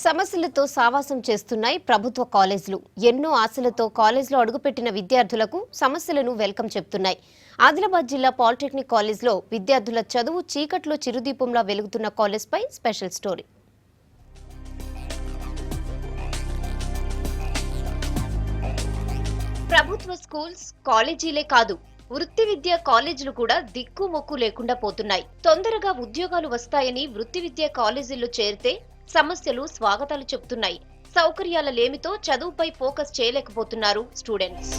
సమస్యలతో సావాసం చేస్తున్నాయి ప్రభుత్వ కాలేజీలు. ఎన్నో ఆశలతో కాలేజీలో అడుగుపెట్టిన విద్యార్థులకు సమస్యలను వెల్కమ్ చెప్తున్నాయి. ఆదిలాబాద్ జిల్లా పాలిటెక్నిక్ కాలేజ్లో విద్యార్థుల చదువు చీకట్లో చిరుదీపంలా వెలుగుతున్న కాలేజ్పై స్పెషల్ స్టోరీ. ప్రభుత్వ స్కూల్స్, కాలేజీలే కాదు, వృత్తి విద్యా కాలేజీలు కూడా దిక్కు మొక్కు లేకుండా పోతున్నాయి. తొందరగా ఉద్యోగాలు వస్తాయని వృత్తి విద్యా కాలేజీల్లో చేరితే సమస్యలు స్వాగతాలు చెప్తున్నాయి. సౌకర్యాల లేమితో చదువుపై ఫోకస్ చేయలేకపోతున్నారు స్టూడెంట్స్.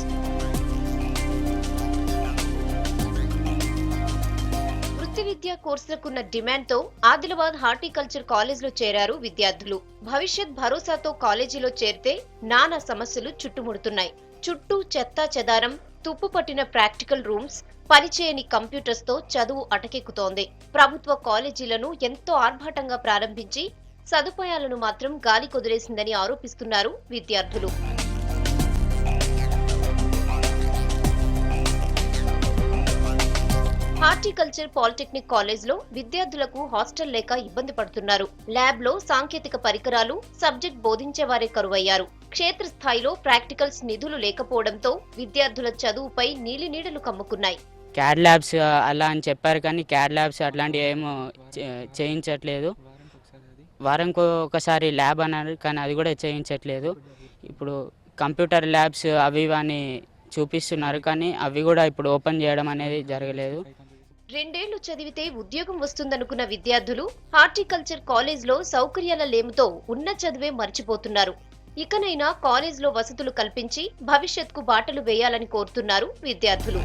వృత్తి విద్యా కోర్సులకున్న డిమాండ్తో ఆదిలాబాద్ హార్టికల్చర్ కాలేజ్లో చేరారు విద్యార్థులు. భవిష్యత్ భరోసాతో కాలేజీలో చేరితే నానా సమస్యలు చుట్టుముడుతున్నాయి. చుట్టూ చెత్తా చెదారం, తుప్పు పట్టిన ప్రాక్టికల్ రూమ్స్, పనిచేయని కంప్యూటర్స్ తో చదువు అటకెక్కుతోంది. ప్రభుత్వ కాలేజీలను ఎంతో ఆర్భాటంగా ప్రారంభించి సదుపాయాలను మాత్రం గాలి కొదిలేసిందని ఆరోపిస్తున్నారు విద్యార్థులు. హార్టికల్చర్ పాలిటెక్నిక్ కాలేజ్లో విద్యార్థులకు హాస్టల్ లేక ఇబ్బంది పడుతున్నారు. ల్యాబ్ లో సాంకేతిక పరికరాలు, సబ్జెక్ట్ బోధించేవారే కరువయ్యారు. క్షేత్రస్థాయిలో ప్రాక్టికల్స్ నిధులు లేకపోవడంతో విద్యార్థుల చదువుపై నీలినీడలు కమ్ముకున్నాయి. క్యాడ్ ల్యాబ్స్ అలా అని చెప్పారు, కానీ క్యాడ్ ల్యాబ్స్ అట్లాంటివి ఏమో చేయించట్లేదు. వారంకి ఒకసారి ల్యాబ్ అన్నారు, కానీ అది కూడా చేయించట్లేదు. ఇప్పుడు కంప్యూటర్ ల్యాబ్స్ అవి అని చూపిస్తున్నారు, కానీ అవి కూడా ఇప్పుడు ఓపెన్ చేయడం అనేది జరగలేదు. 2 ఏళ్లు చదివితే ఉద్యోగం వస్తుందనుకున్న విద్యార్థులు హార్టికల్చర్ కాలేజ్లో సౌకర్యాల లేమితో ఉన్న చదివే మర్చిపోతున్నారు. ఇకనైనా కాలేజ్లో వసతులు కల్పించి భవిష్యత్కు బాటలు వేయాలని కోరుతున్నారు విద్యార్థులు.